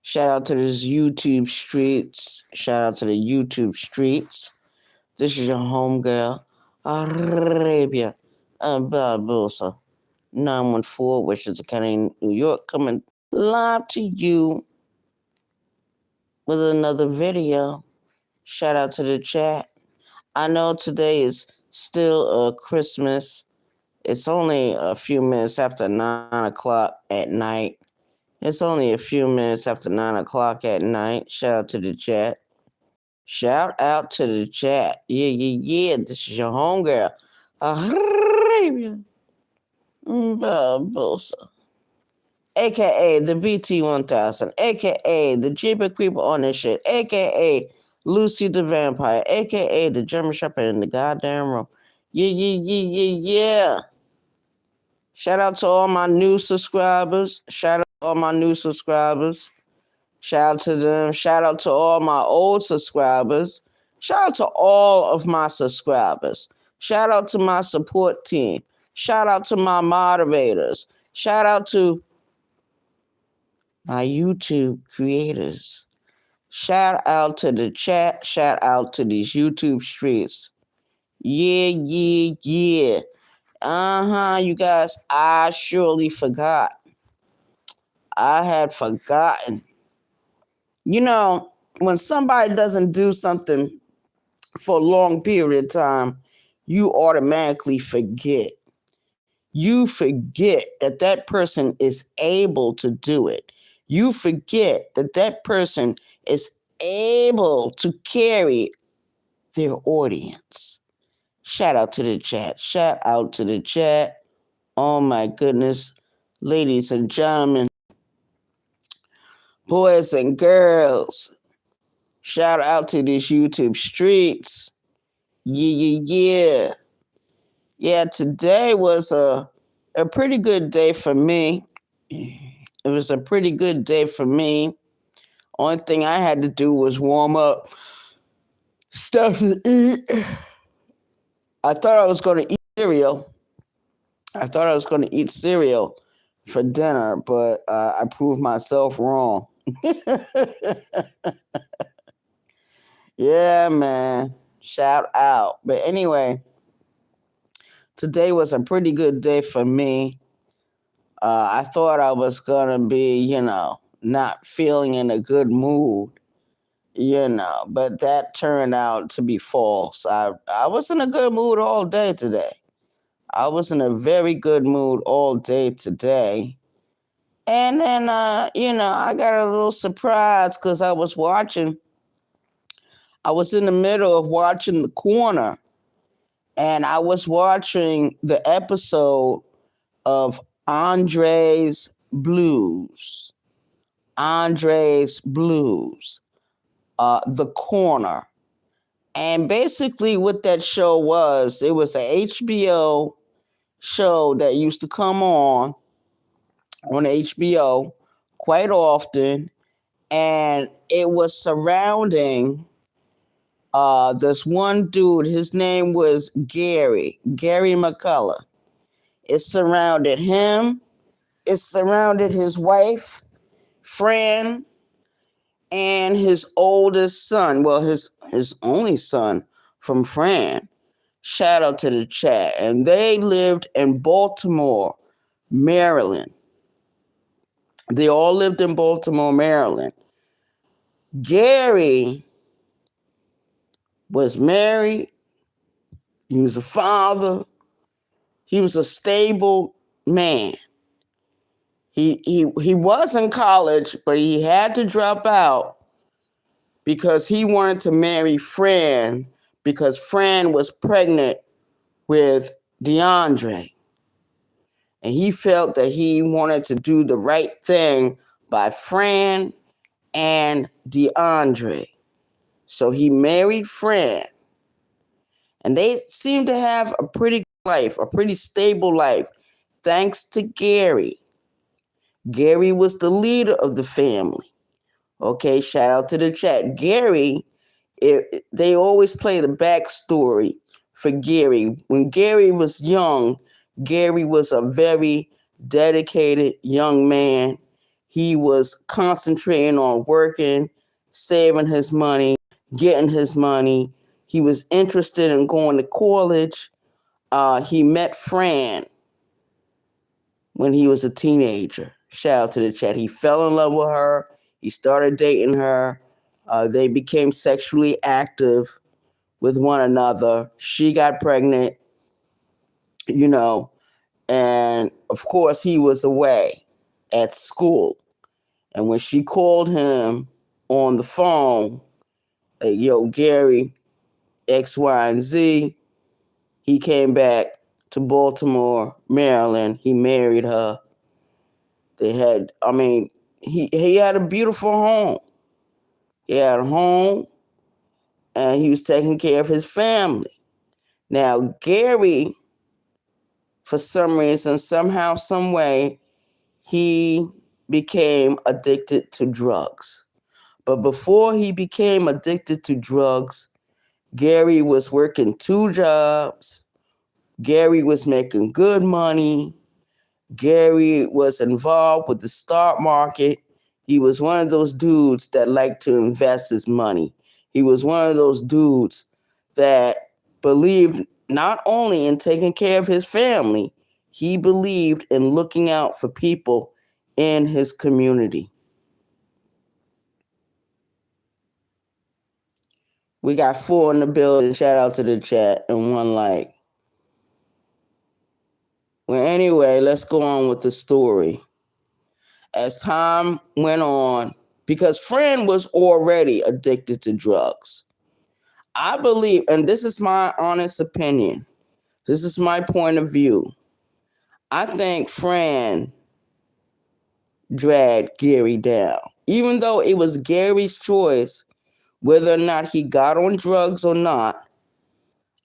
Shout out to this YouTube streets. Shout out to the YouTube streets. This is your homegirl, Arabia Barbosa, 914, Westchester County, New York, coming live to you with another video. Shout out to the chat. I know today is still Christmas. It's only a few minutes after 9 o'clock at night. It's only a few minutes after 9 o'clock at night. Shout out to the chat. Shout out to the chat. Yeah. This is your homegirl, Arabia Barbosa, aka the BT1000, aka the Jeeper Creeper on this shit, aka Lucy the Vampire, aka the German Shepherd in the goddamn room. Yeah. Shout out to all my new subscribers. Shout out to all my new subscribers. Shout out to them. Shout out to all my old subscribers. Shout out to all of my subscribers. Shout out to my support team. Shout out to my moderators. Shout out to my YouTube creators. Shout out to the chat. Shout out to these YouTube streets. Yeah. You guys, I surely forgot. I had forgotten. You know, when somebody doesn't do something for a long period of time, you automatically forget. You forget that that person is able to do it. You forget that that person is able to carry their audience. Shout out to the chat. Shout out to the chat. Oh my goodness. Ladies and gentlemen, boys and girls, shout out to these YouTube streets. Yeah. Yeah, today was a pretty good day for me. It was a pretty good day for me. Only thing I had to do was warm up stuff to eat. I thought I was going to eat cereal. For dinner, but I proved myself wrong. Yeah, man. Shout out. But anyway, today was a pretty good day for me. I thought I was going to be, not feeling in a good mood, but that turned out to be false. I was in a good mood all day today. I was in a very good mood all day today. And then, I got a little surprise because I was in the middle of watching The Corner, and I was watching the episode of Andre's Blues. The Corner. And basically what that show was, it was a HBO show that used to come on HBO quite often, and it was surrounding this one dude. His name was Gary McCullough. It surrounded him. It surrounded his wife, Fran, and his oldest son. Well, his only son from Fran. Shout out to the chat. And they lived in Baltimore, Maryland. They all lived in Baltimore, Maryland. Gary was married. He was a father. He was a stable man. He was in college, but he had to drop out because he wanted to marry Fran because Fran was pregnant with DeAndre. And he felt that he wanted to do the right thing by Fran and DeAndre. So he married Fran. And they seemed to have a pretty good life, a pretty stable life, thanks to Gary. Gary was the leader of the family. Okay, shout out to the chat. Gary, they always play the backstory for Gary. When Gary was young, Gary was a very dedicated young man. He was concentrating on working, saving his money, getting his money. He was interested in going to college. He met Fran when he was a teenager. Shout out to the chat. He fell in love with her. He started dating her. They became sexually active with one another. She got pregnant, and of course he was away at school. And when she called him on the phone, like, yo, Gary, X, Y, and Z, he came back to Baltimore, Maryland. He married her. They had, he had a beautiful home. He had a home, and he was taking care of his family. Now, Gary, for some reason, somehow, some way, he became addicted to drugs. But before he became addicted to drugs, Gary was working 2 jobs. Gary was making good money. Gary was involved with the stock market. He was one of those dudes that liked to invest his money. He was one of those dudes that believed not only in taking care of his family, he believed in looking out for people in his community. We got 4 in the building. Shout out to the chat and 1 like. Well, anyway, let's go on with the story. As time went on, because Fran was already addicted to drugs, I believe, and this is my honest opinion, this is my point of view, I think Fran dragged Gary down. Even though it was Gary's choice whether or not he got on drugs or not,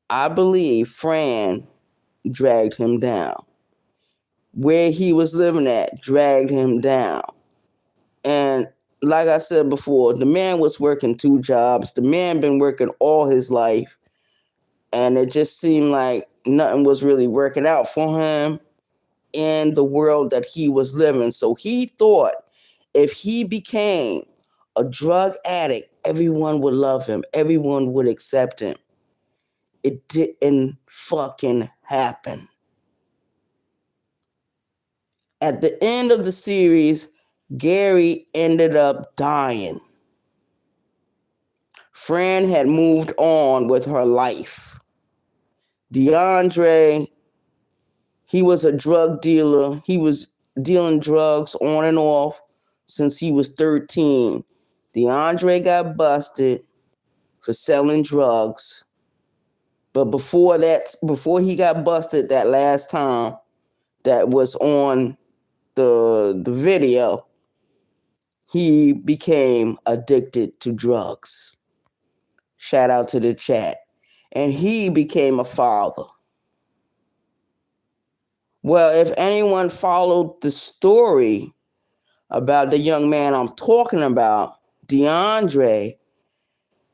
I believe Fran dragged him down. Where he was living at dragged him down. And like I said before, the man was working 2 jobs. The man been working all his life. And it just seemed like nothing was really working out for him in the world that he was living. So he thought if he became a drug addict, everyone would love him. Everyone would accept him. It didn't fucking happen. At the end of the series, Gary ended up dying. Fran had moved on with her life. DeAndre, he was a drug dealer. He was dealing drugs on and off since he was 13. DeAndre got busted for selling drugs. But before he got busted that last time that was on the video, he became addicted to drugs. Shout out to the chat. And he became a father. Well, if anyone followed the story about the young man I'm talking about, DeAndre,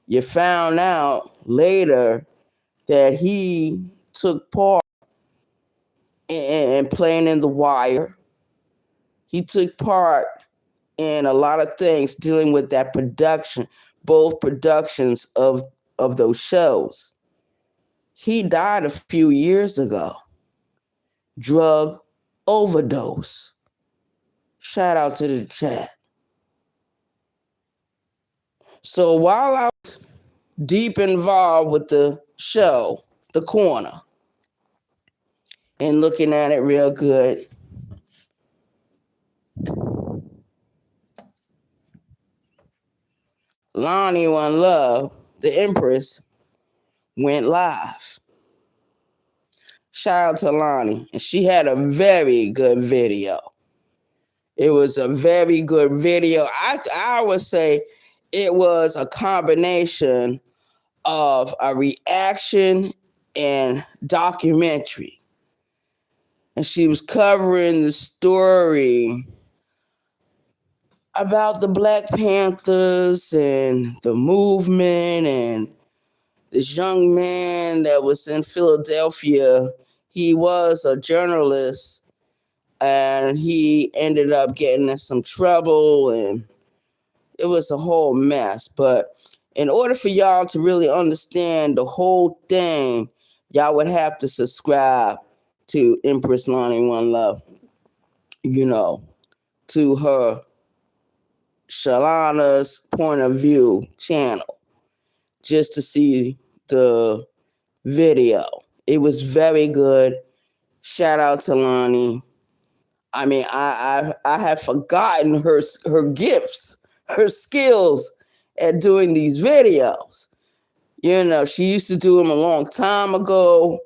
you found out later that he took part in playing in The Wire. He took part in a lot of things dealing with that production, both productions of those shows. He died a few years ago. Drug overdose. Shout out to the chat. So while I was deep involved with the show, The Corner, and looking at it real good, Loni One Love, the Empress, went live. Shout out to Loni. And she had a very good video. It was a very good video. I would say it was a combination of a reaction and documentary. And she was covering the story about the Black Panthers and the movement and this young man that was in Philadelphia. He was a journalist. and he ended up getting in some trouble, and it was a whole mess. But in order for y'all to really understand the whole thing, y'all would have to subscribe to Empress Lonnie One Love, to her Shalana's Point of View channel, just to see the video. It was very good. Shout out to Lonnie. I mean, I have forgotten her gifts, her skills at doing these videos. She used to do them a long time ago,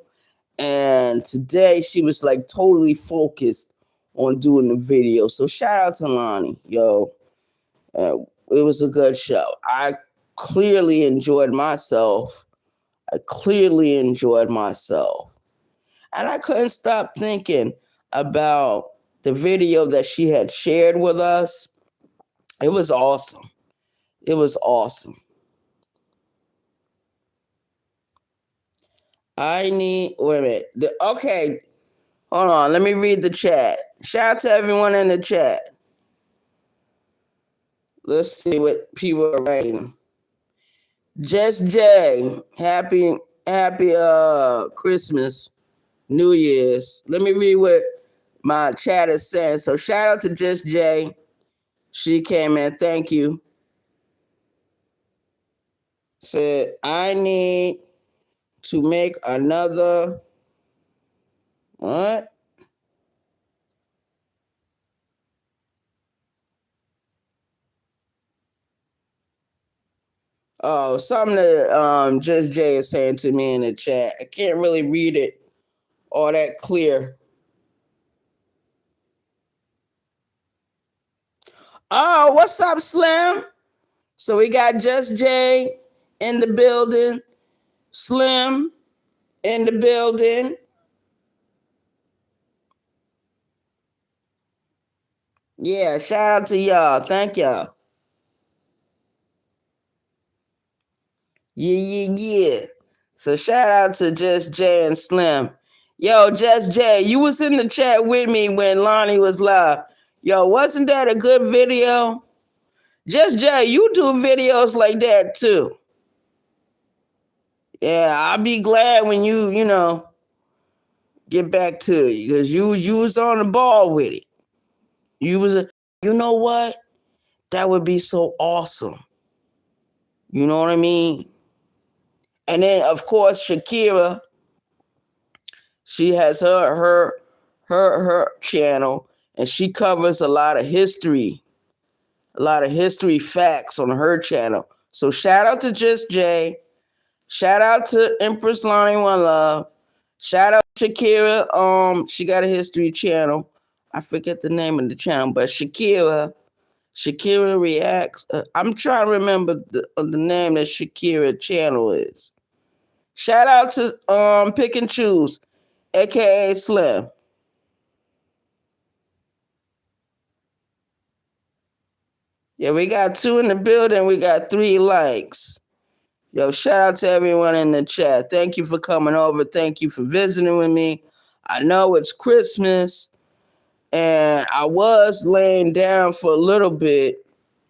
and today she was like totally focused on doing the video. So shout out to Lonnie, yo. It was a good show. I clearly enjoyed myself. And I couldn't stop thinking about the video that she had shared with us. It was awesome. Wait a minute. Okay, hold on. Let me read the chat. Shout out to everyone in the chat. Let's see what people are writing. Just Jay, happy Christmas, New Year's. Let me read what my chat is saying. So shout out to Just Jay. She came in. Thank you. Said, I need to make another. What? Oh, something that Just Jay is saying to me in the chat. I can't really read it all that clear. Oh, what's up, Slim? So we got Just Jay in the building, Slim in the building. Yeah, shout out to y'all. Thank y'all. Yeah. So shout out to Just Jay and Slim. Yo, Just Jay, you was in the chat with me when Lonnie was live. Yo, wasn't that a good video? Just Jay, you do videos like that too. Yeah, I'll be glad when you get back to it, because you was on the ball with it. You know what? That would be so awesome. You know what I mean? And then of course Shakira, she has her channel, and she covers a lot of history facts on her channel. So shout out to Just Jay. Shout out to Empress Lonnie One Love. Shout out to Shakira. She got a history channel. I forget the name of the channel, but Shakira Reacts. I'm trying to remember the name that Shakira channel is. Shout out to Pick and Choose, aka Slim. Yeah, we got 2 in the building. We got 3 likes. Yo, shout out to everyone in the chat. Thank you for coming over. Thank you for visiting with me. I know it's Christmas, and I was laying down for a little bit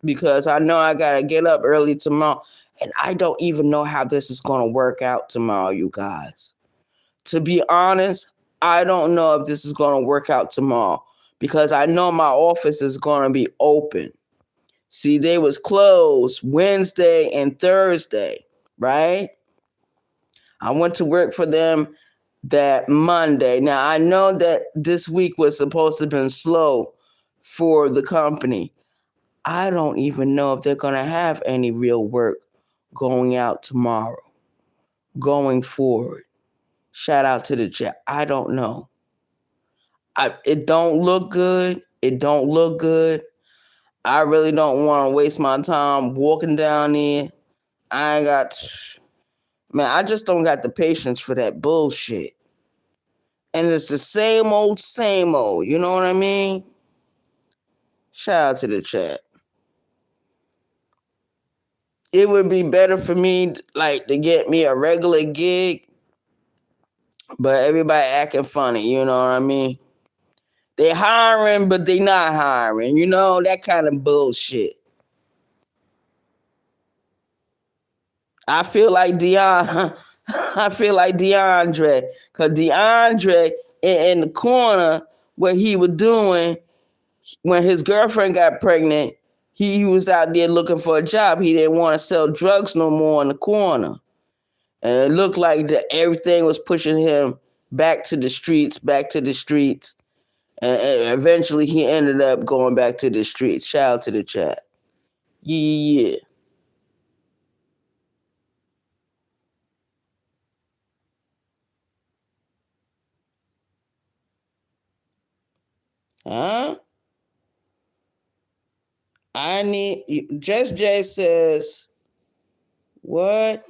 because I know I got to get up early tomorrow. And I don't even know how this is going to work out tomorrow, you guys. To be honest, I don't know if this is going to work out tomorrow, because I know my office is going to be open. See, they was closed Wednesday and Thursday, right? I went to work for them that Monday. Now, I know that this week was supposed to have been slow for the company. I don't even know if they're going to have any real work going out tomorrow, going forward. Shout out to the chat. I don't know. It don't look good. I really don't want to waste my time walking down there. I just don't got the patience for that bullshit. And it's the same old, you know what I mean? Shout out to the chat. It would be better for me, to get me a regular gig, but everybody acting funny, you know what I mean? They hiring, but they not hiring. You know, that kind of bullshit. I feel like I feel like DeAndre, cause DeAndre in the corner, what he was doing when his girlfriend got pregnant, he was out there looking for a job. He didn't want to sell drugs no more in the corner, and it looked like everything was pushing him back to the streets, and eventually he ended up going back to the streets. Shout out to the chat. Yeah. Huh? I need Just Jay says what?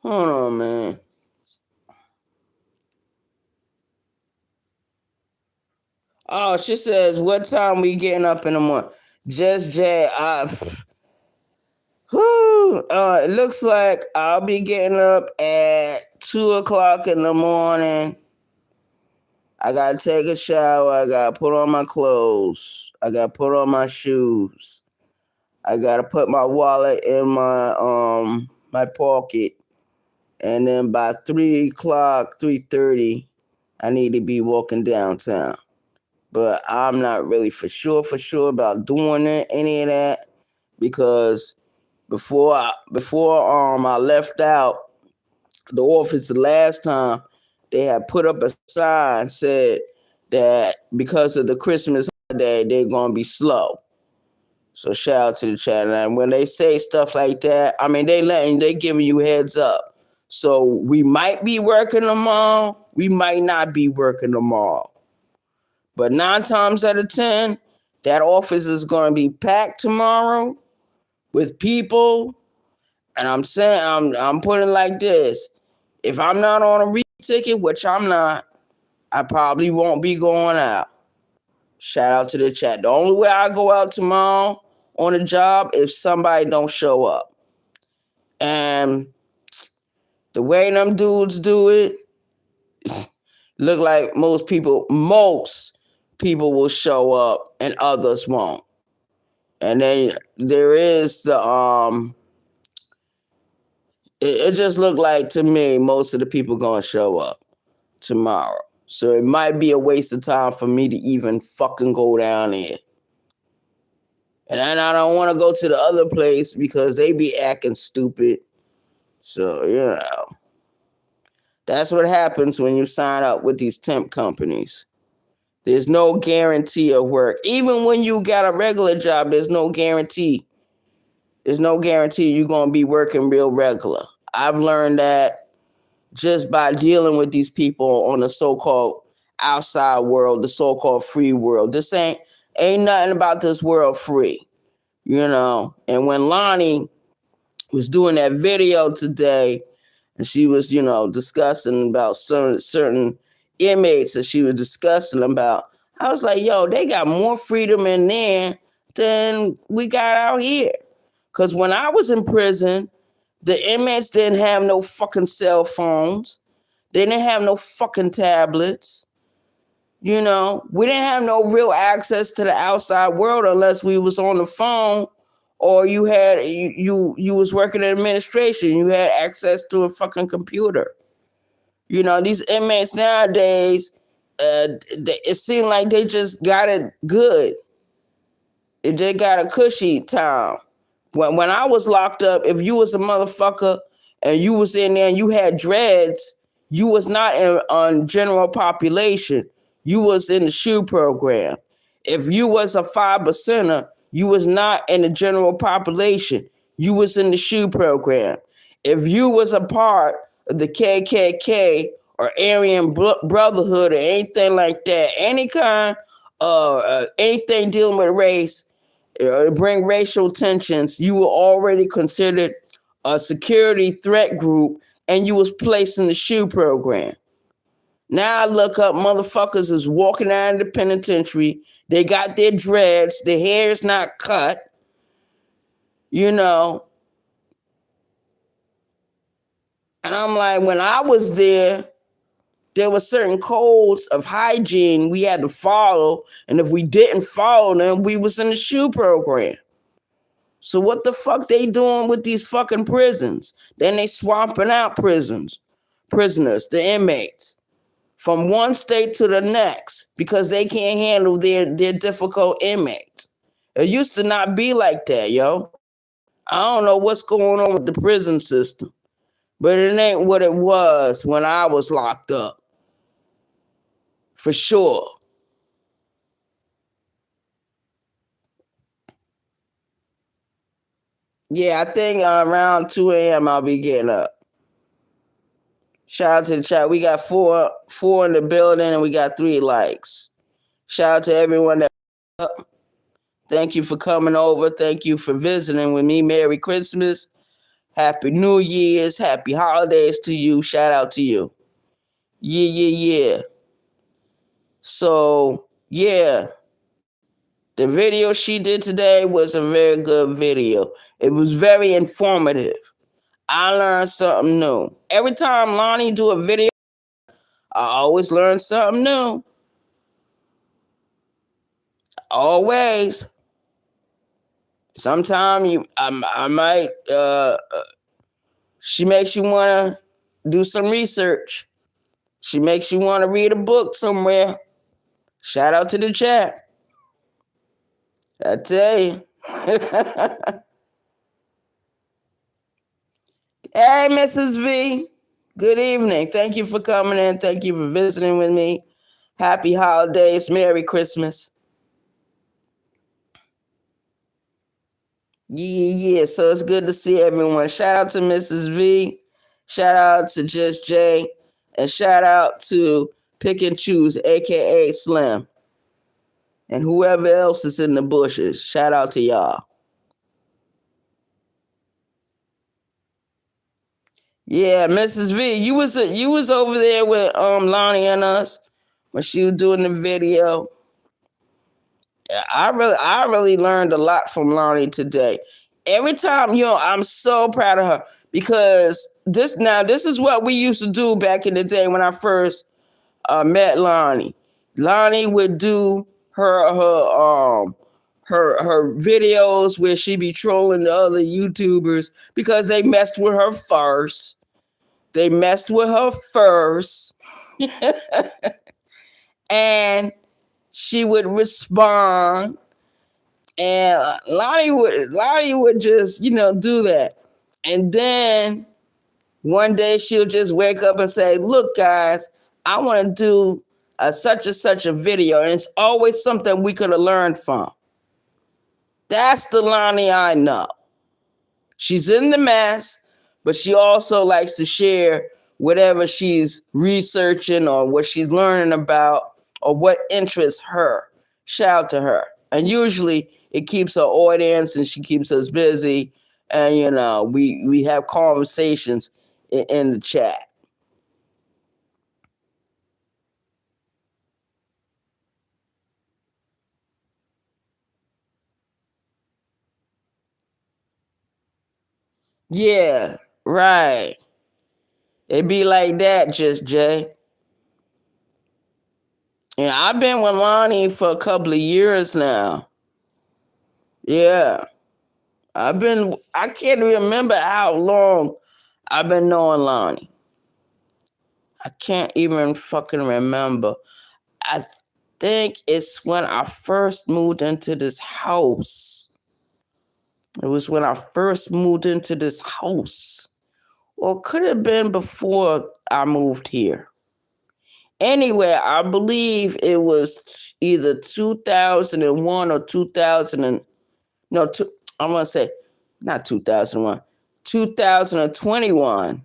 Hold on, man. Oh, she says, what time we getting up in the morning? Just Jay, it looks like I'll be getting up at 2 o'clock in the morning. I gotta take a shower. I gotta put on my clothes. I gotta put on my shoes. I gotta put my wallet in my pocket. And then by 3 o'clock, 3:30, I need to be walking downtown. But I'm not really for sure about doing any of that, because before I left out the office the last time, they had put up a sign said that because of the Christmas holiday, they're gonna be slow. So shout out to the chat. And when they say stuff like that, I mean they giving you heads up. So we might be working tomorrow, we might not be working tomorrow. But 9 times out of 10, that office is going to be packed tomorrow with people. And I'm saying, I'm putting it like this: if I'm not on a ticket, which I'm not, I probably won't be going out. Shout out to the chat. The only way I go out tomorrow on a job if somebody don't show up. And the way them dudes do it, look like most people will show up and others won't. And then there is it just looked like to me most of the people gonna show up tomorrow. So it might be a waste of time for me to even fucking go down there. And I don't want to go to the other place because they be acting stupid. So, that's what happens when you sign up with these temp companies. There's no guarantee of work. Even when you got a regular job, there's no guarantee. There's no guarantee you're going to be working real regular. I've learned that just by dealing with these people on the so-called outside world, the so-called free world. This ain't nothing about this world free, And when Lonnie was doing that video today, and she was, discussing about certain inmates that she was discussing about, I was like, yo, they got more freedom in there than we got out here. Because when I was in prison, the inmates didn't have no fucking cell phones. They didn't have no fucking tablets. We didn't have no real access to the outside world unless we was on the phone, or you had you was working in administration. You had access to a fucking computer. These inmates nowadays, it seemed like they just got it good. They got a cushy time. When I was locked up, if you was a motherfucker and you was in there and you had dreads, you was not on general population. You was in the SHU program. If you was a 5%er, you was not in the general population. You was in the SHU program. If you was a part of the KKK or Aryan Brotherhood or anything like that, any kind of anything dealing with race, bring racial tensions, you were already considered a security threat group, and you was placed in the SHU program. Now I look up, motherfuckers is walking out of the penitentiary. They got their dreads. Their hair is not cut. And I'm like, when I was there, there were certain codes of hygiene we had to follow, and if we didn't follow them, we was in the SHU program. So what the fuck they doing with these fucking prisons? Then they swapping out prisoners, the inmates, from one state to the next because they can't handle their difficult inmates. It used to not be like that, yo. I don't know what's going on with the prison system, but it ain't what it was when I was locked up. For sure. Yeah, I think around 2 a.m. I'll be getting up. Shout out to the chat. We got four in the building and we got 3 likes. Shout out to everyone that up. Thank you for coming over. Thank you for visiting with me. Merry Christmas. Happy New Year's. Happy holidays to you. Shout out to you. Yeah. So, yeah. The video she did today was a very good video. It was very informative. I learned something new. Every time Lonnie do a video, I always learn something new. Always. Sometimes I might. She makes you want to do some research. She makes you want to read a book somewhere. Shout out to the chat. I tell you. Hey, Mrs. V. Good evening. Thank you for coming in. Thank you for visiting with me. Happy holidays. Merry Christmas. Yeah. So it's good to see everyone. Shout out to Mrs. V. Shout out to Just Jay. And shout out to Pick and Choose, a.k.a. Slim. And whoever else is in the bushes. Shout out to y'all. Yeah, Mrs. V, you was over there with Lonnie and us when she was doing the video. Yeah, I really learned a lot from Lonnie today. Every time, I'm so proud of her because this is what we used to do back in the day when I first met Lonnie. Lonnie would do her videos where she be trolling the other YouTubers because they messed with her first. And she would respond, and Lonnie would just do that, and then one day she'll just wake up and say, "Look, guys, I want to do such and such a video," and it's always something we could have learned from. That's the Lonnie I know. She's in the mess, but she also likes to share whatever she's researching or what she's learning about or what interests her. Shout out to her. And usually it keeps her audience and she keeps us busy. And, we have conversations in the chat. Yeah, right. It be like that, Just Jay. And I've been with Lonnie for a couple of years now. Yeah. I can't remember how long I've been knowing Lonnie. I can't even fucking remember. I think it's when I first moved into this house. It was when I first moved into this house. Or could have been before I moved here. Anyway, I believe it was either 2001 or 2000 no, I want to say not 2001, 2021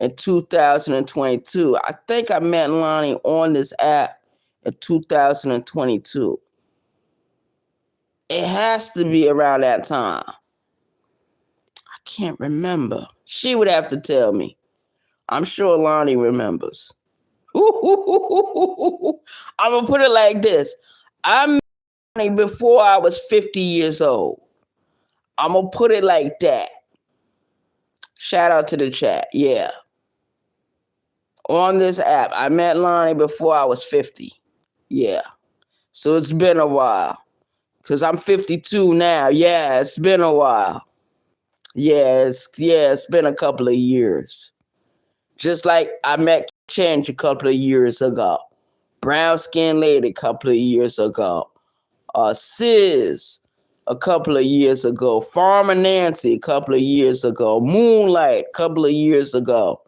and 2022. I think I met Lonnie on this app in 2022. It has to be around that time. I can't remember. She would have to tell me. I'm sure Lonnie remembers. I'm going to put it like this. I met Lonnie before I was 50 years old. I'm going to put it like that. Shout out to the chat. Yeah. on this app. I met Lonnie before I was 50. Yeah. So it's been a while. Because I'm 52 now. Yeah, it's been a while. Yeah, it's been a couple of years. Just like I met Change a couple of years ago. Brown Skin Lady a couple of years ago. Sis a couple of years ago. Farmer Nancy a couple of years ago. Moonlight a couple of years ago.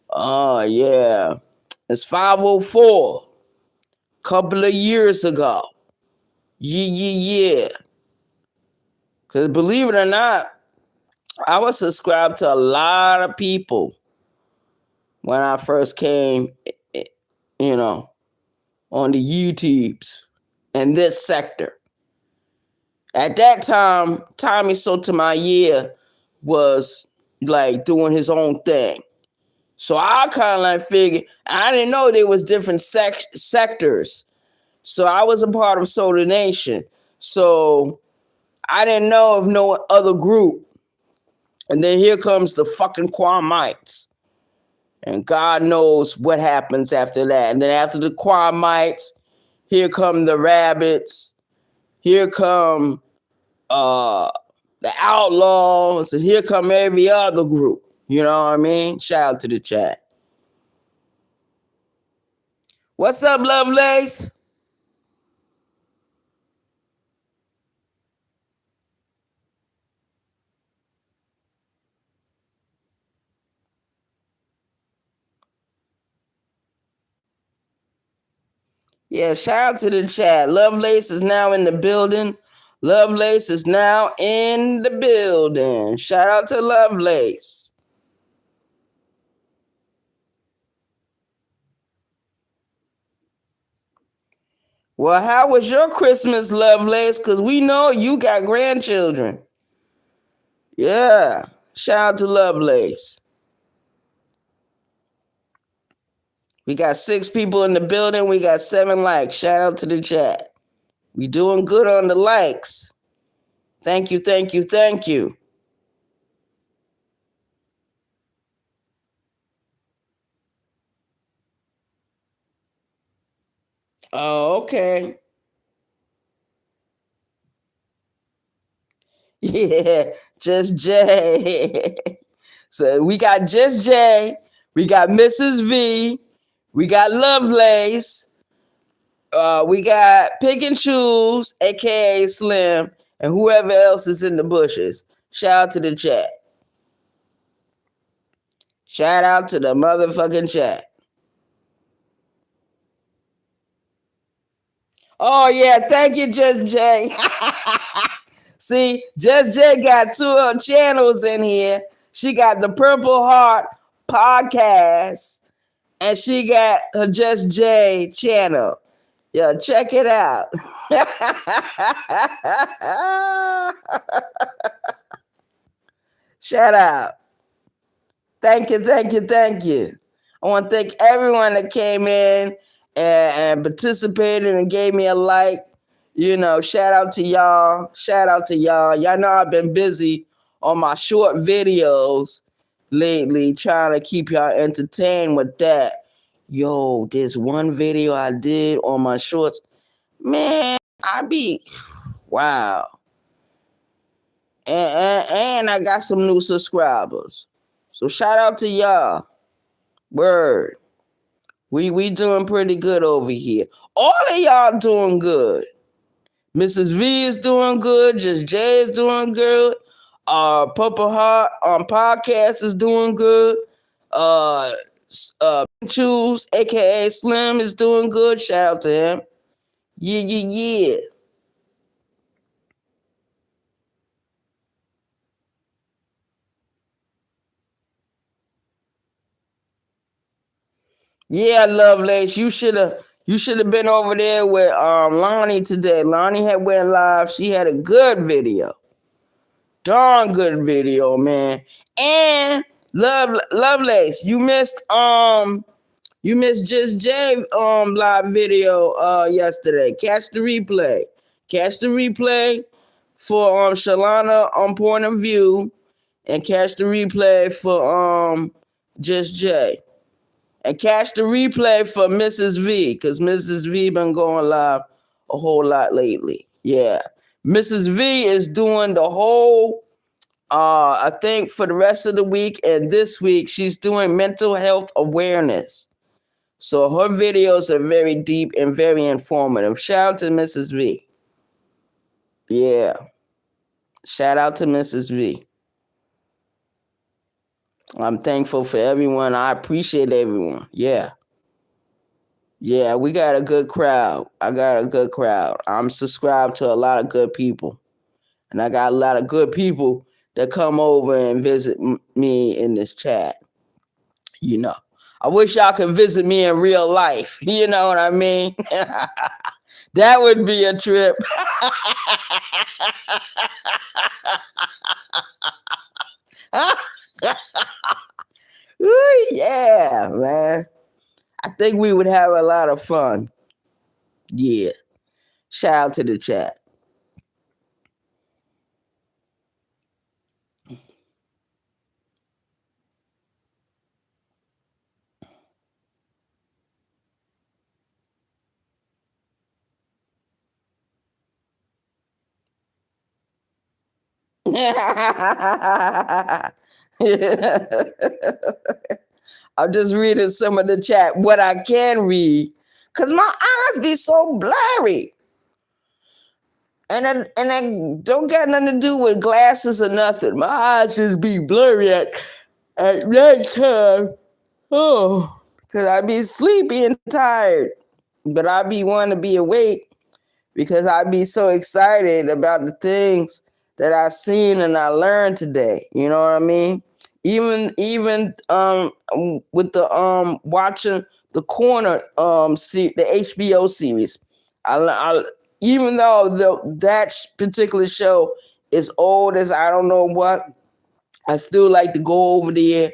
Oh, yeah. It's 504 a couple of years ago. Yeah. Because believe it or not, I was subscribed to a lot of people when I first came, on the YouTubes in this sector. At that time, Tommy Sotomayor was like doing his own thing. So I kind of like figured, I didn't know there was different sectors. So I was a part of Soda Nation. So I didn't know of no other group. And then here comes the fucking Quamites. And God knows what happens after that. And then after the Quamites, here come the Rabbits. Here come the Outlaws. And here come every other group. You know what I mean? Shout out to the chat. What's up, Lovelace? Yeah, shout out to the chat. Lovelace is now in the building. Lovelace is now in the building. Shout out to Lovelace. Well, how was your Christmas, Lovelace? Because we know you got grandchildren. Yeah. Shout out to Lovelace. We got 6 people in the building. We got 7 likes. Shout out to the chat. We doing good on the likes. Thank you, thank you, thank you. Oh, okay. Yeah, Just Jay. So we got Just Jay. We got Mrs. V. We got Lovelace. We got Pick and Choose, aka Slim, and whoever else is in the bushes. Shout out to the chat. Shout out to the motherfucking chat. Oh yeah, thank you, Just Jay. See, Just Jay got 2 channels in here. She got the Purple Heart podcast, and she got her Just Jay channel. Yo, check it out. Shout out. Thank you, thank you, thank you. I want to thank everyone that came in and participated and gave me a like. Shout out to y'all. Shout out to y'all. Y'all know I've been busy on my short videos lately, trying to keep y'all entertained with that. Yo, this one video I did on my shorts, man, wow. And I got some new subscribers. So shout out to y'all. Word. We doing pretty good over here. All of y'all doing good. Mrs. V is doing good. Just Jay is doing good. Purple Heart on podcast is doing good. Choose, aka Slim, is doing good. Shout out to him. Yeah. Yeah, Lovelace, you should have been over there with Lonnie today. Lonnie had went live. She had a good video. Darn good video, man. And Lovelace, you missed Just Jay live video yesterday. Catch the replay. Catch the replay for Shalana on Point of View, and catch the replay for Just Jay. And catch the replay for Mrs. V, because Mrs. V been going live a whole lot lately. Yeah. Mrs. V is doing the whole, I think for the rest of the week and this week, she's doing mental health awareness. So her videos are very deep and very informative. Shout out to Mrs. V. Yeah. Shout out to Mrs. V. I'm thankful for everyone. I appreciate everyone. Yeah. Yeah, we got a good crowd. I got a good crowd. I'm subscribed to a lot of good people. And I got a lot of good people that come over and visit me in this chat. You know, I wish y'all could visit me in real life. You know what I mean? That would be a trip. Ooh, yeah, man. I think we would have a lot of fun. Yeah. Shout out to the chat. I'm just reading some of the chat, what I can read, because my eyes be so blurry. And I don't got nothing to do with glasses or nothing. My eyes just be blurry at night time. Oh, because I be sleepy and tired. But I be wanting to be awake because I be so excited about the things that I seen and I learned today. You know what I mean? Even with the watching the Corner the HBO series, I even though that particular show is old as I don't know what, I still like to go over there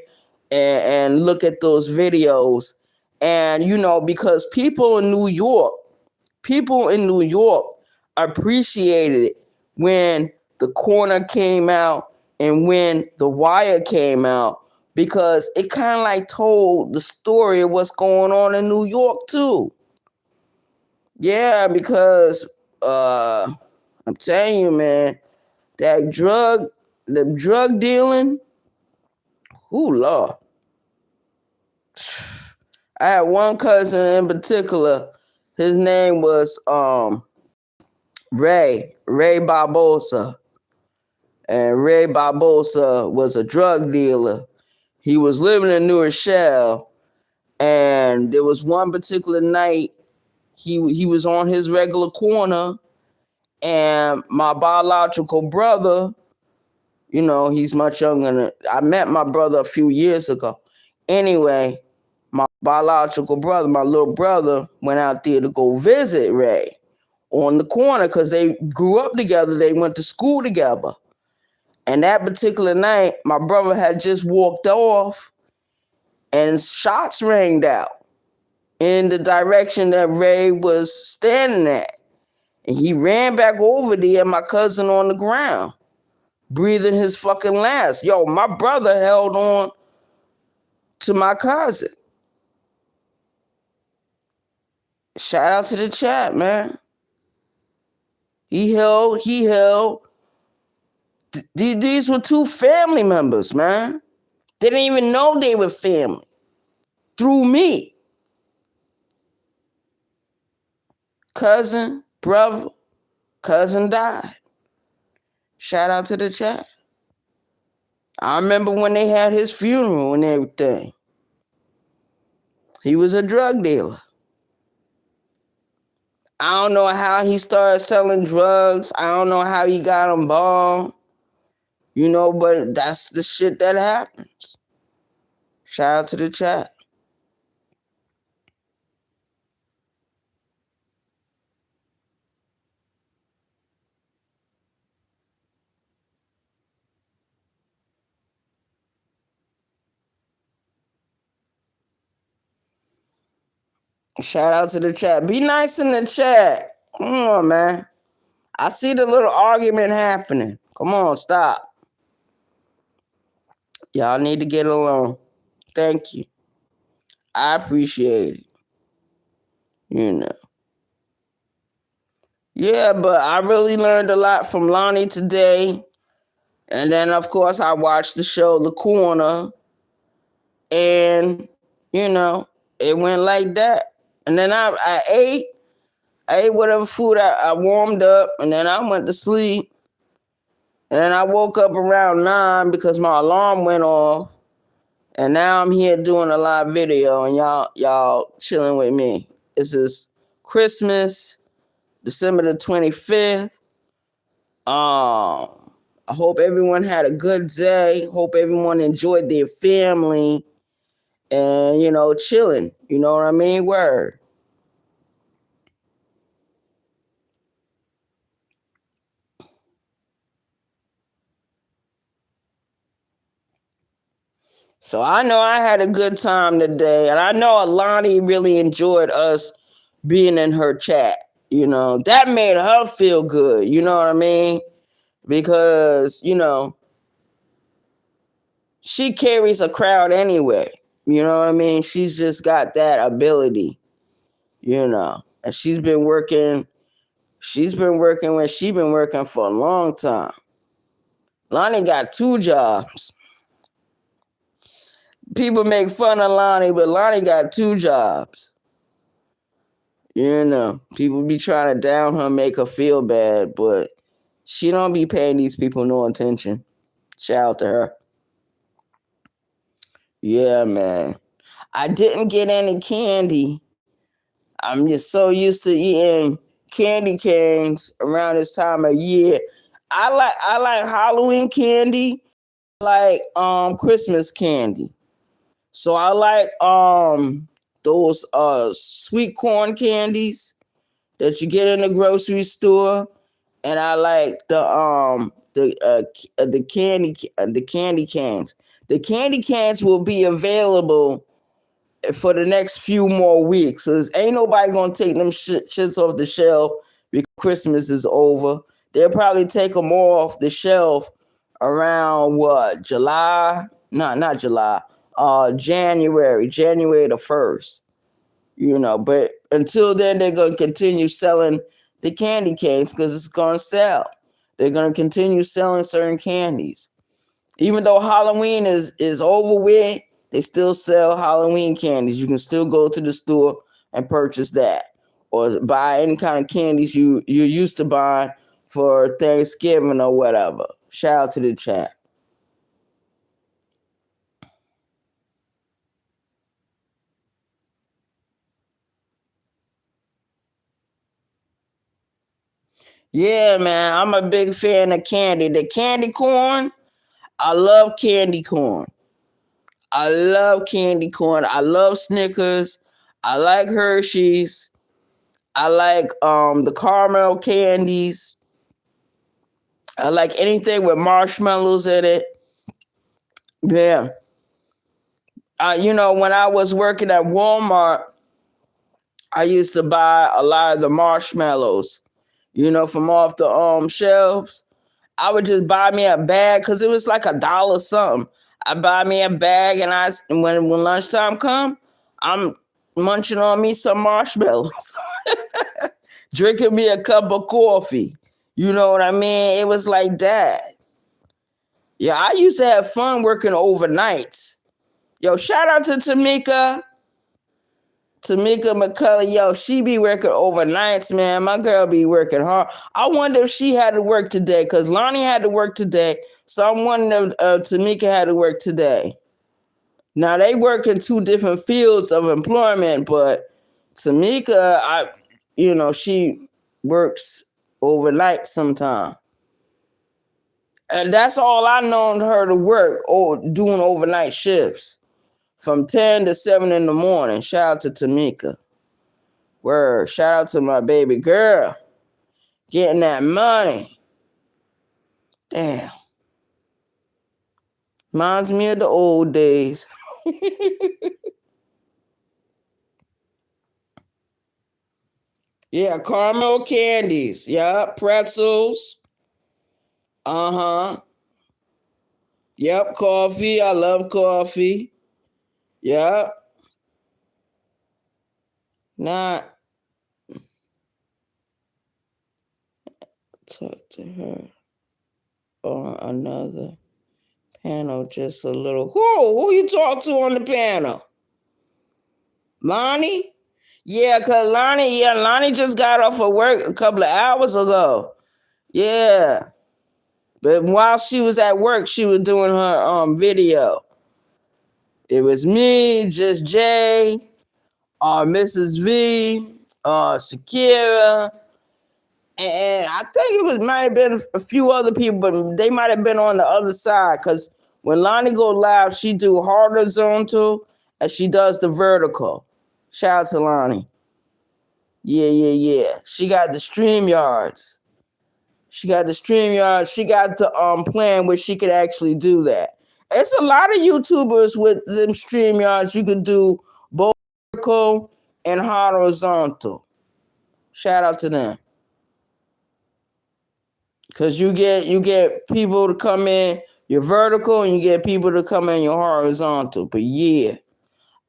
and look at those videos. And you know, because people in New York appreciated it when The Corner came out and when The Wire came out, because it kind of like told the story of what's going on in New York too. Yeah, because I'm telling you, man, the drug dealing, ooh, Lord. I had one cousin in particular. His name was Ray Barbosa. And Ray Barbosa was a drug dealer. He was living in New Rochelle, and there was one particular night he was on his regular corner, and my biological brother, you know, he's much younger than I met my brother a few years ago. Anyway, my biological brother, my little brother, went out there to go visit Ray on the corner because they grew up together. They went to school together. And that particular night, my brother had just walked off and shots rang out in the direction that Ray was standing at. And he ran back over there, my cousin on the ground, breathing his fucking last. Yo, my brother held on to my cousin. Shout out to the chat, man. He held. These were two family members, man. They didn't even know they were family. Through me. Cousin, brother, cousin died. Shout out to the chat. I remember when they had his funeral and everything. He was a drug dealer. I don't know how he started selling drugs. I don't know how he got involved. You know, but that's the shit that happens. Shout out to the chat. Shout out to the chat. Be nice in the chat. Come on, man. I see the little argument happening. Come on, stop. Y'all need to get along. Thank you. I appreciate it. You know. Yeah, but I really learned a lot from Lonnie today. And then, of course, I watched the show The Corner. And, you know, it went like that. And then I ate. I ate whatever food I warmed up. And then I went to sleep. And then I woke up around 9 because my alarm went off. And now I'm here doing a live video. And y'all chilling with me. This is Christmas, December the 25th. I hope everyone had a good day. Hope everyone enjoyed their family and, you know, chilling. You know what I mean? Word. So I know I had a good time today. And I know Alani really enjoyed us being in her chat. You know, that made her feel good. You know what I mean? Because, you know, she carries a crowd anyway. You know what I mean? She's just got that ability, you know. And she's been working when she's been working for a long time. Lonnie got 2 jobs. People make fun of Lonnie, but Lonnie got 2 jobs. You know, people be trying to down her, make her feel bad, but she don't be paying these people no attention. Shout out to her. Yeah, man. I didn't get any candy. I'm just so used to eating candy canes around this time of year. I like Halloween candy, I like Christmas candy. So I like those sweet corn candies that you get in the grocery store, and I like the candy cans. The candy cans will be available for the next few more weeks. Cause ain't nobody gonna take them shits off the shelf because Christmas is over. They'll probably take them off the shelf around what, July? Not July. January the 1st. You know, but until then, they're gonna continue selling the candy canes because it's gonna sell. They're gonna continue selling certain candies. Even though Halloween is over with, they still sell Halloween candies. You can still go to the store and purchase that, or buy any kind of candies you used to buy for Thanksgiving or whatever. Shout out to the chat. Yeah, man, I'm a big fan of candy. The candy corn, I love candy corn. I love candy corn. I love Snickers. I like Hershey's. I like the caramel candies. I like anything with marshmallows in it. Yeah. You know, when I was working at Walmart, I used to buy a lot of the marshmallows, you know, from off the shelves. I would just buy me a bag because it was like $1 something. I buy me a bag, and when lunchtime come, I'm munching on me some marshmallows, drinking me a cup of coffee. You know what I mean? It was like that. Yeah, I used to have fun working overnights. Yo, shout out to Tamika. Tamika McCullough, yo, she be working overnights, man. My girl be working hard. I wonder if she had to work today, because Lonnie had to work today. So I'm wondering if Tamika had to work today. Now, they work in 2 different fields of employment, but Tamika, she works overnight sometime. And that's all I known her to work, doing overnight shifts from 10 to 7 in the morning. Shout out to Tamika. Word. Shout out to my baby girl. Getting that money. Damn. Reminds me of the old days. Yeah, caramel candies. Yeah, pretzels. Uh-huh. Yep, coffee. I love coffee. Yeah. not talk to her on another panel just a little. Who you talk to on the panel? Lonnie? Yeah, cause Lonnie just got off of work a couple of hours ago. Yeah. But while she was at work, she was doing her video. It was me, just Jay, Mrs. V, Shakira, and I think might have been a few other people, but they might have been on the other side. Cause when Lonnie go live, she do horizontal and she does the vertical. Shout out to Lonnie. Yeah. She got the StreamYards. She got the plan where she could actually do that. It's a lot of YouTubers with them StreamYards. You could do both vertical and horizontal. Shout out to them. Cause you get people to come in your vertical and you get people to come in your horizontal. But yeah.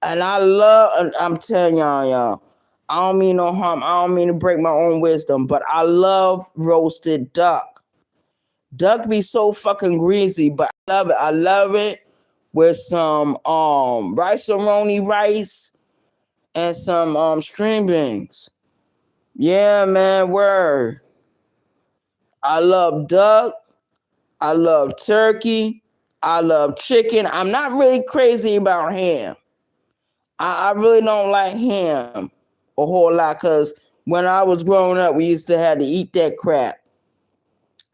And I'm telling y'all, I don't mean no harm. I don't mean to break my own wisdom, but I love roasted duck. Duck be so fucking greasy, but I love it. I love it with some rice-a-roni rice and some string beans. Yeah, man, word. I love duck. I love turkey. I love chicken. I'm not really crazy about ham. I really don't like ham a whole lot because when I was growing up, we used to have to eat that crap.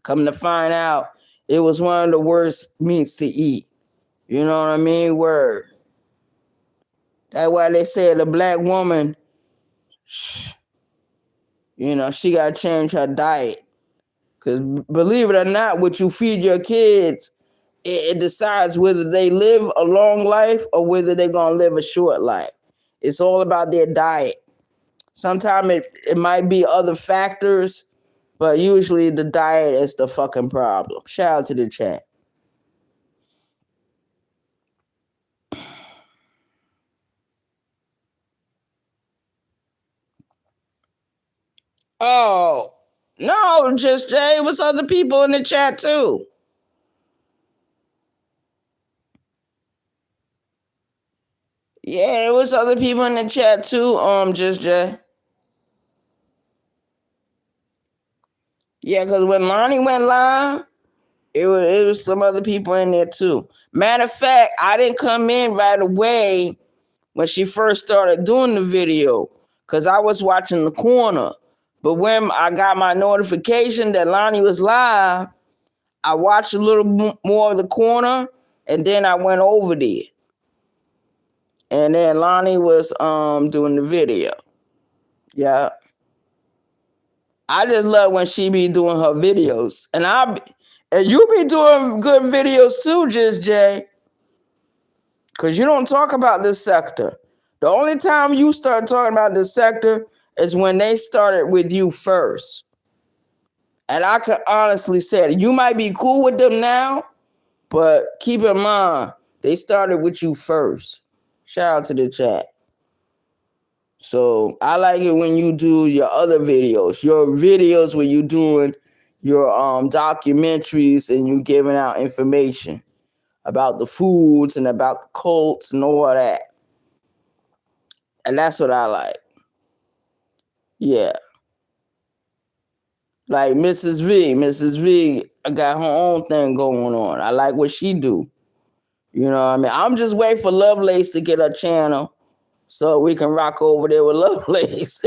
Come to find out, it was one of the worst meats to eat. You know what I mean? Word. That's why they say the black woman, you know, she got to change her diet. Because believe it or not, what you feed your kids, it decides whether they live a long life or whether they're going to live a short life. It's all about their diet. Sometimes it might be other factors, but usually the diet is the fucking problem. Shout out to the chat. Oh, no, just Jay. It was other people in the chat too. Yeah, it was other people in the chat too. Just Jay. Yeah, because when Lonnie went live, it was some other people in there too. Matter of fact, I didn't come in right away when she first started doing the video because I was watching the corner. But when I got my notification that Lonnie was live, I watched a little more of the corner and then I went over there. And then Lonnie was doing the video. Yeah. I just love when she be doing her videos. And you be doing good videos too, Just Jay. Because you don't talk about this sector. The only time you start talking about this sector is when they started with you first. And I can honestly say that you might be cool with them now, but keep in mind, they started with you first. Shout out to the chat. So I like it when you do your other videos. Your videos where you doing your documentaries and you giving out information about the foods and about the cults and all that. And that's what I like. Yeah. Like Mrs. V got her own thing going on. I like what she do. You know what I mean? I'm just waiting for Lovelace to get her channel so we can rock over there with Lovelace.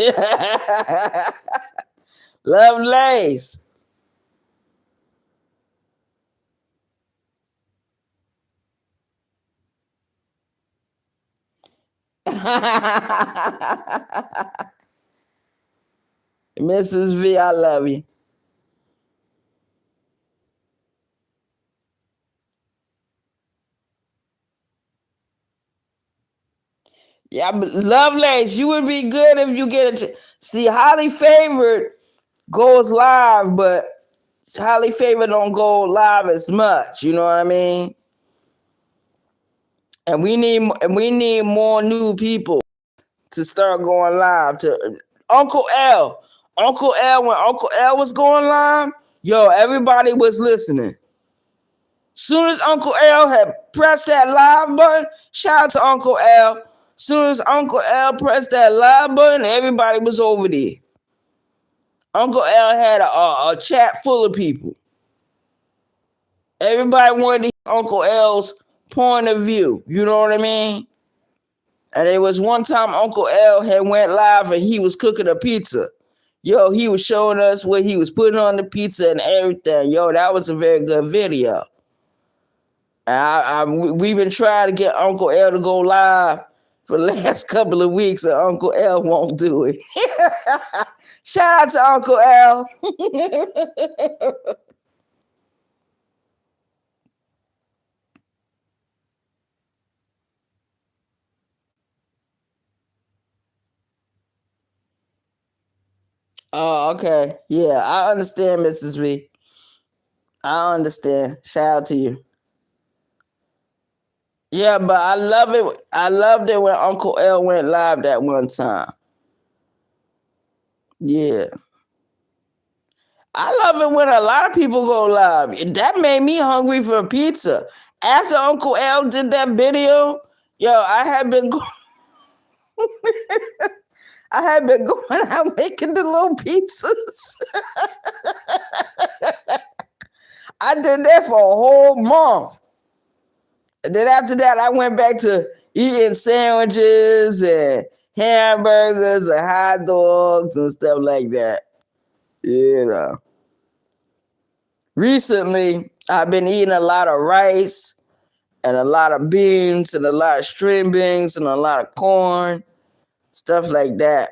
Lovelace. Mrs. V, I love you. Yeah, but Lovelace, you would be good if you get it. See, Highly Favored goes live, but Highly Favored don't go live as much. You know what I mean? And we need more new people. to start going live to Uncle L. Uncle L, when Uncle L was going live, yo, everybody was listening. Soon as Uncle L had pressed that live button, shout out to Uncle L. Soon as Uncle L pressed that live button, everybody was over there. Uncle L had a chat full of people. Everybody wanted to hear Uncle L's point of view. You know what I mean? And there was one time Uncle L had went live and he was cooking a pizza. Yo, he was showing us what he was putting on the pizza and everything. Yo, that was a very good video. And we've been trying to get Uncle L to go live for the last couple of weeks, and Uncle L won't do it. Shout out to Uncle L. Oh, okay. Yeah, I understand, Mrs. V. I understand. Shout out to you. Yeah, but I love it. I loved it when Uncle L went live that one time. Yeah. I love it when a lot of people go live. That made me hungry for pizza. After Uncle L did that video, yo, I had been going out making the little pizzas. I did that for a whole month. And then after that, I went back to eating sandwiches and hamburgers and hot dogs and stuff like that. You know. Recently, I've been eating a lot of rice and a lot of beans and a lot of string beans and a lot of corn, stuff like that.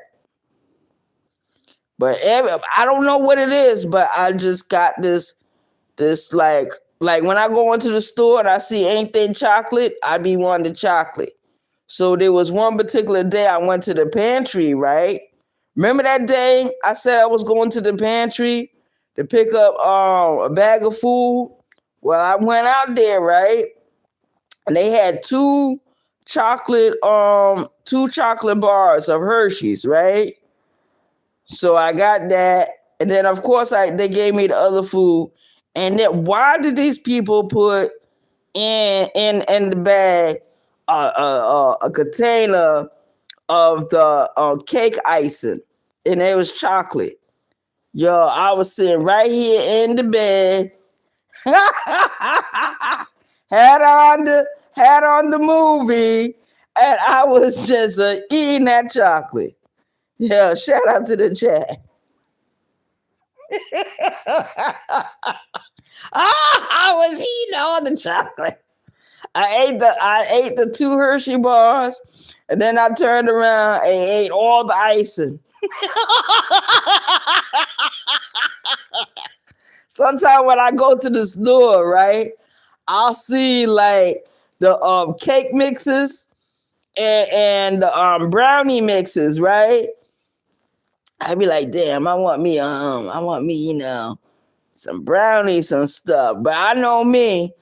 But I don't know what it is, but I just got this like when I go into the store and I see anything chocolate, I be wanting the chocolate. So there was one particular day I went to the pantry, right? Remember that day I said I was going to the pantry to pick up a bag of food? Well, I went out there, right? And they had two chocolate bars of Hershey's, right? So I got that. And then of course they gave me the other food. And then why did these people put in the bag a container of the cake icing, and it was chocolate? Yo, I was sitting right here in the bed, had on the movie, and I was just eating that chocolate. Yeah, shout out to the chat. I was eating all the chocolate. I ate the two Hershey bars, and then I turned around and ate all the icing. Sometimes when I go to the store, right, I'll see like the cake mixes and the brownie mixes, right? I'd be like, damn, I want me, some brownies and stuff. But I know me,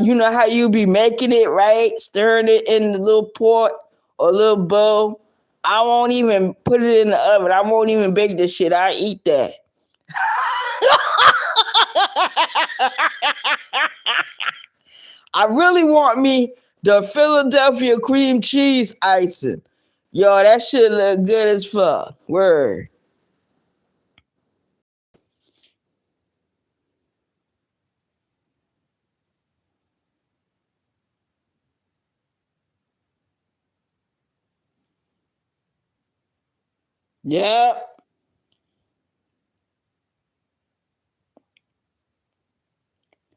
you know how you be making it, right? Stirring it in the little pot or little bowl. I won't even put it in the oven. I won't even bake this shit. I eat that. I really want me the Philadelphia cream cheese icing. Yo, that shit look good as fuck. Word. Yep.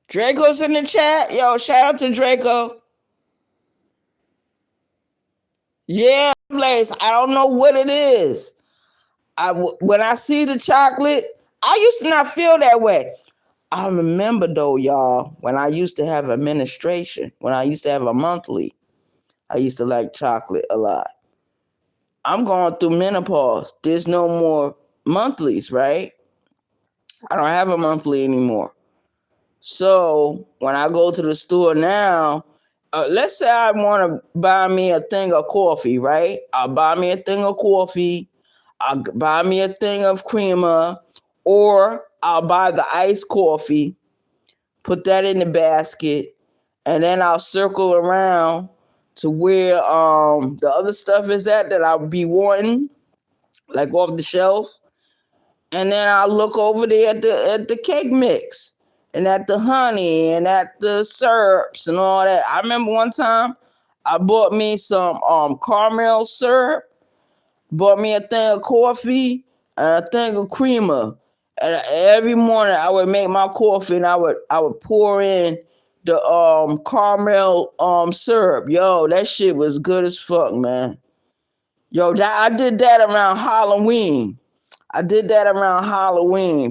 Draco's in the chat. Yo, shout out to Draco. Yeah, place. I don't know what it is. When I see the chocolate, I used to not feel that way. I remember though, y'all, when I used to have administration, when I used to have a monthly, I used to like chocolate a lot. I'm going through menopause. There's no more monthlies, right? I don't have a monthly anymore. So when I go to the store now let's say I want to buy me a thing of coffee, right? I'll buy me a thing of coffee. I'll buy me a thing of creamer, or I'll buy the iced coffee, put that in the basket, and then I'll circle around to where the other stuff is at that I'll be wanting, like off the shelf, and then I'll look over there at the cake mix and at the honey and at the syrups and all that. I remember one time I bought me some caramel syrup, bought me a thing of coffee and a thing of creamer. And every morning I would make my coffee and I would pour in the caramel syrup. Yo, that shit was good as fuck, man. Yo, I did that around Halloween.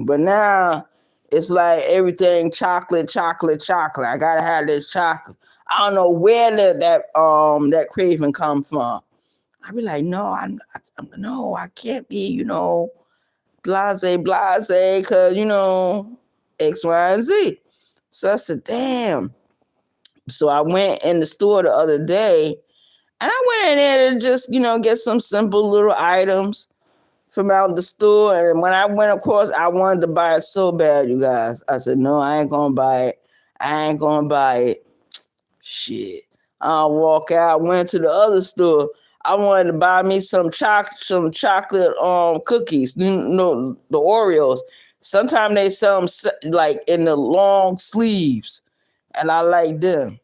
But now it's like everything chocolate, chocolate, chocolate. I gotta have this chocolate. I don't know where that craving come from. I be like, no, no, I can't be, blase, because X, Y, and Z. So I said, damn. So I went in the store the other day, and I went in there to just, get some simple little items from out the store. And when I went across, I wanted to buy it so bad, you guys. I said, no, I ain't gonna buy it. Shit. I'll walk out, went to the other store. I wanted to buy me some chocolate cookies, the Oreos. Sometimes they sell them like in the long sleeves, and I like them.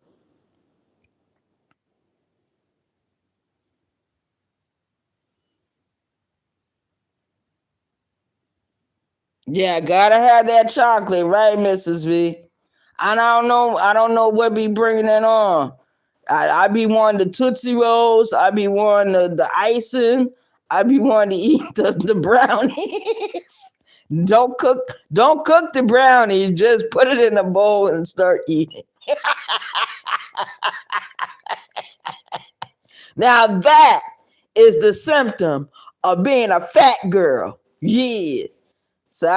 Yeah, gotta have that chocolate, right, Mrs. V? I don't know what be bringing it on. I be wanting the Tootsie Rolls. I be wanting the icing. I be wanting to eat the brownies. Don't cook the brownies. Just put it in a bowl and start eating. Now that is the symptom of being a fat girl. Yeah. So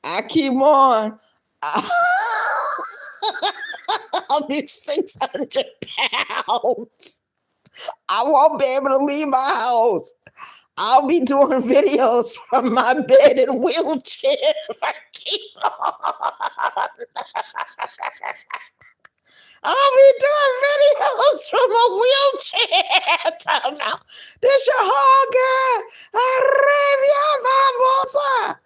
I keep on. I'll be 600 pounds. I won't be able to leave my house. I'll be doing videos from my bed in wheelchair if I keep on. I'll be doing videos from a wheelchair. Time now. This your hard girl. Arabia Barbosa.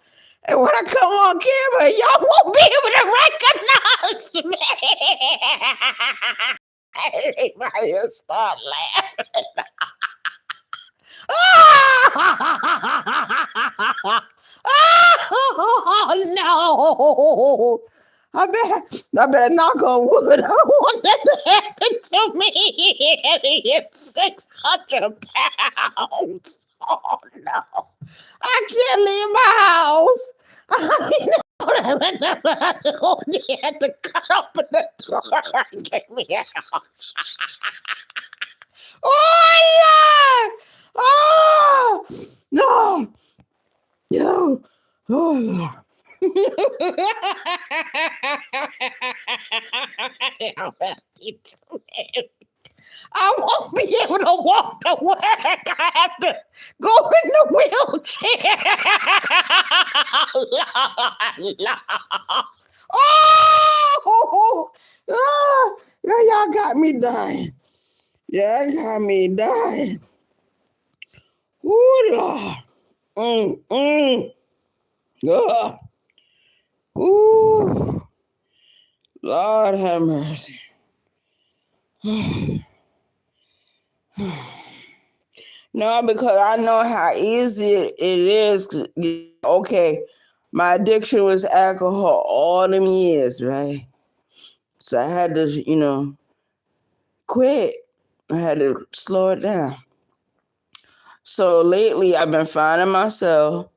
And when I come on camera, y'all won't be able to recognize me. Everybody will start laughing. Oh no! I better knock on wood. I don't want that to happen to me. It's 600 pounds. Oh no! I can't leave my house. You had to cut open the door and get me out. Oh yeah! Oh no! No! Oh Lord! I won't be able to walk to work. I have to go in the wheelchair. Oh, oh, y'all got me dying. Yeah, got me dying. Ooh, Lord. Ugh. Ooh. Lord have mercy. No, because I know how easy it is. Okay, my addiction was alcohol all them years, right? So I had to, quit. I had to slow it down. So lately, I've been finding myself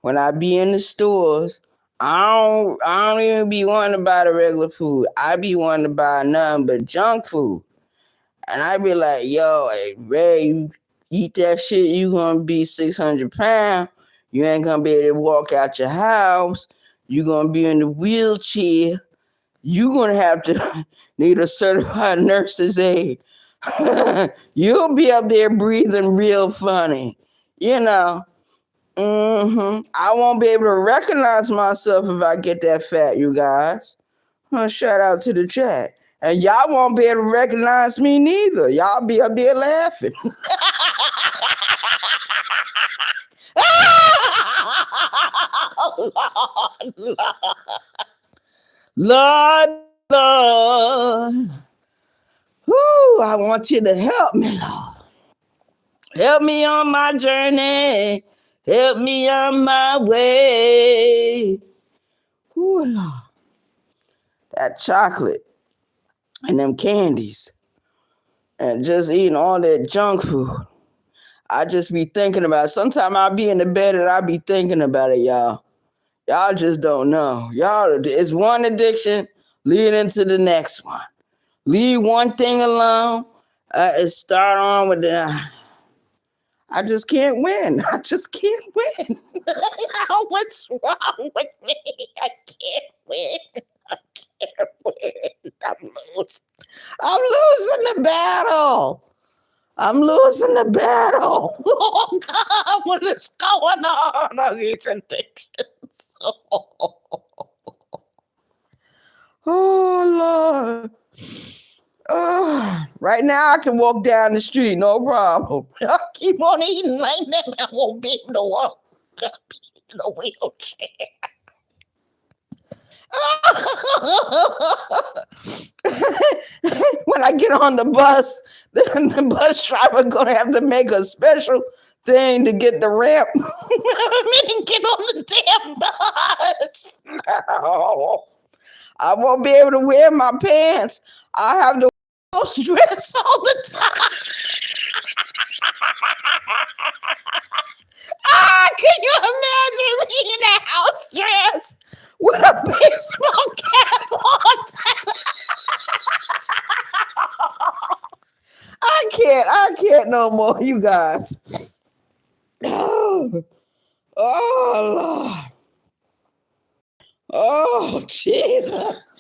when I be in the stores. I don't even be wanting to buy the regular food. I be wanting to buy nothing but junk food. And I be like, yo, hey, Ray, Eat that shit, you gonna be 600 pounds. You ain't gonna be able to walk out your house. You gonna be in the wheelchair. You gonna have to need a certified nurse's aid. You'll be up there breathing real funny. You know. I won't be able to recognize myself if I get that fat, you guys. Shout out to the chat. And y'all won't be able to recognize me neither. Y'all be up there laughing. Lord, Lord. Whoo, I want you to help me, Lord. Help me on my journey. Help me on my way. Ooh, Lord. That chocolate and them candies and just eating all that junk food. I just be thinking about it. Sometimes I'll be in the bed and I'll be thinking about it, y'all. Y'all just don't know. Y'all, it's one addiction leading to the next one. Leave one thing alone and start on with the... I just can't win. I just can't win. What's wrong with me? I can't win. I can't win. I'm losing the battle. I'm losing the battle. Oh, God, what is going on these addictions? Oh, Lord. Right now, I can walk down the street, no problem. I'll keep on eating like that. I won't be able to walk. I'll be in a wheelchair. When I get on the bus, then the bus driver gonna have to make a special thing to get the ramp. Get on the damn bus. No. I won't be able to wear my pants. I have to wear house dress all the time. Can you imagine me in a house dress with a baseball cap on? I can't no more, you guys. Oh, Lord. Oh, Jesus.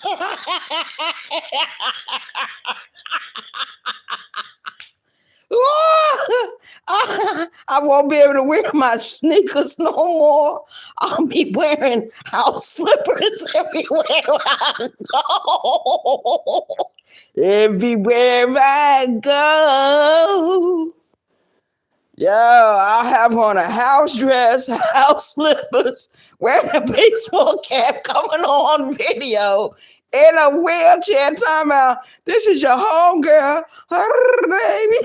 I won't be able to wear my sneakers no more. I'll be wearing house slippers everywhere I go. Everywhere I go. Yo, I'll have on a house dress, house slippers, wearing a baseball cap, coming on video, in a wheelchair, talking about, this is your home girl, baby.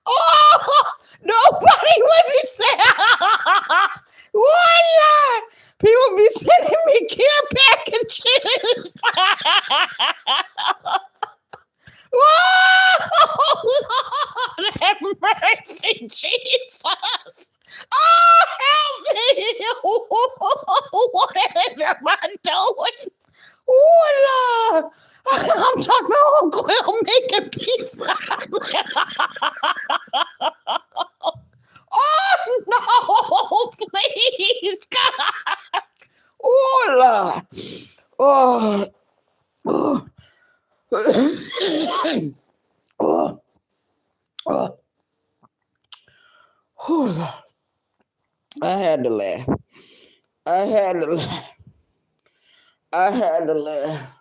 Oh, nobody let me say what? People be sending me care packages. Oh, Lord, have mercy, Jesus. Oh, help me. What am I doing? Oh, Lord. I'm talking about Uncle Will making pizza. Oh, no, please, God. Oh, Lord. Oh, oh. Oh, oh. Oh, Lord. I had to laugh. I had to laugh.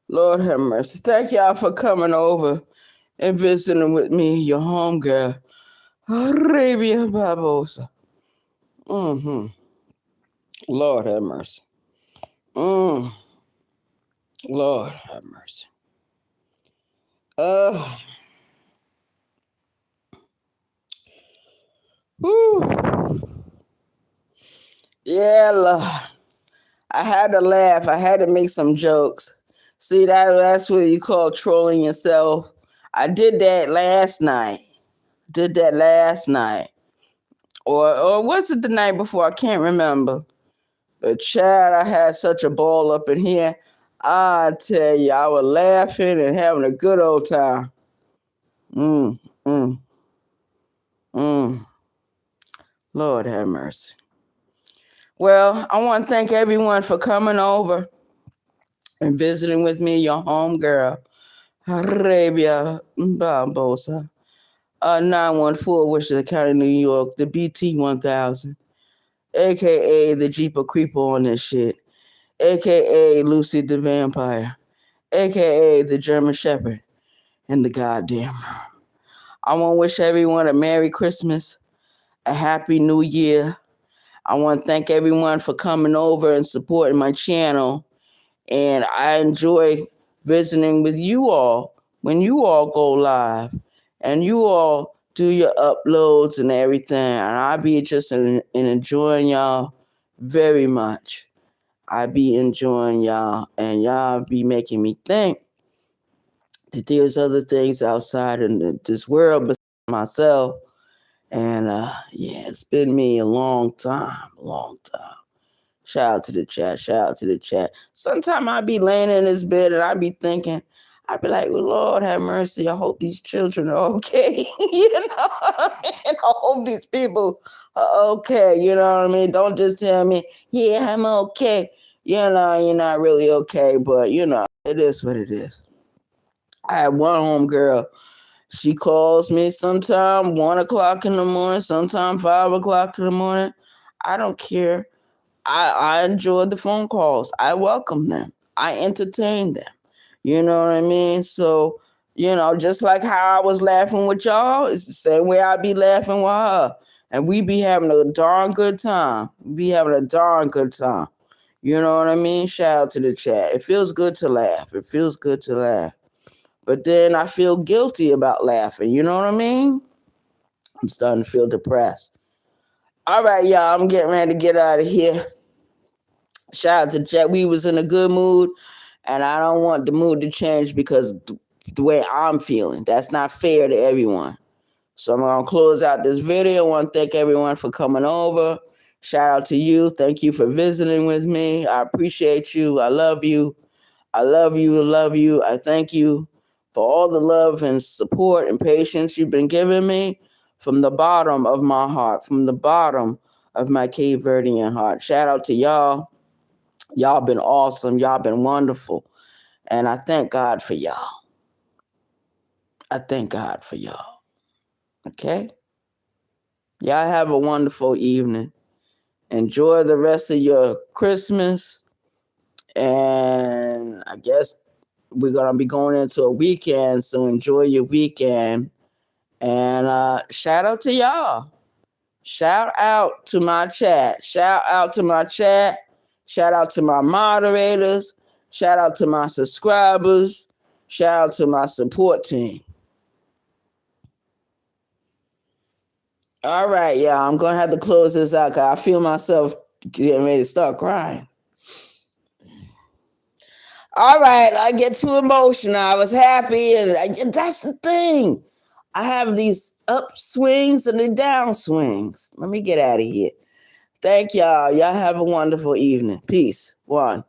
Lord have mercy. Thank y'all for coming over and visiting with me, your home girl, Arabia Barbosa. Lord have mercy. Lord have mercy. Yeah, Lord. I had to laugh. I had to make some jokes. See, that's what you call trolling yourself. I did that last night. Or was it the night before? I can't remember. But Chad, I had such a ball up in here. I tell you, I was laughing and having a good old time. Mm, mm, mm. Lord have mercy. Well, I want to thank everyone for coming over and visiting with me, your home girl, Arabia Barbosa, 914 Worcester County, New York, the BT 1000, aka the Jeeper Creeper on this shit, aka Lucy the Vampire, aka the German Shepherd, and the goddamn. I want to wish everyone a Merry Christmas, a Happy New Year. I want to thank everyone for coming over and supporting my channel. And I enjoy visiting with you all when you all go live and you all do your uploads and everything. And I be just enjoying y'all very much. I be enjoying y'all, and y'all be making me think that there's other things outside in this world besides myself. And yeah, it's been me a long time. Shout out to the chat. Shout out to the chat. Sometimes I be laying in this bed and I be thinking, I be like, well, Lord have mercy. I hope these children are okay. You know what I mean? I hope these people are okay. You know what I mean? Don't just tell me, yeah, I'm okay. You know, you're not really okay, but you know, it is what it is. I had one homegirl. She calls me sometime 1 o'clock in the morning, sometime 5 o'clock in the morning. I don't care. I enjoy the phone calls. I welcome them. I entertain them. You know what I mean? So, you know, just like how I was laughing with y'all, it's the same way I be laughing with her. And we be having a darn good time. We be having a darn good time. You know what I mean? Shout out to the chat. It feels good to laugh. It feels good to laugh. But then I feel guilty about laughing. You know what I mean? I'm starting to feel depressed. All right, y'all. I'm getting ready to get out of here. Shout out to chat. We was in a good mood, and I don't want the mood to change because the way I'm feeling. That's not fair to everyone. So I'm going to close out this video. I want to thank everyone for coming over. Shout out to you. Thank you for visiting with me. I appreciate you. I love you. I love you. I love you. I thank you for all the love and support and patience you've been giving me from the bottom of my heart, from the bottom of my Cape Verdean heart. Shout out to y'all. Y'all been awesome. Y'all been wonderful. And I thank God for y'all. I thank God for y'all. Okay? Y'all have a wonderful evening. Enjoy the rest of your Christmas. And I guess we're going to be going into a weekend. So enjoy your weekend. And shout out to y'all. Shout out to my chat. Shout out to my chat. Shout out to my moderators. Shout out to my subscribers. Shout out to my support team. All right, y'all. I'm going to have to close this out because I feel myself getting ready to start crying. All right, I get too emotional. I was happy, and that's the thing. I have these upswings and the downswings. Let me get out of here. Thank y'all. Y'all have a wonderful evening. Peace. One.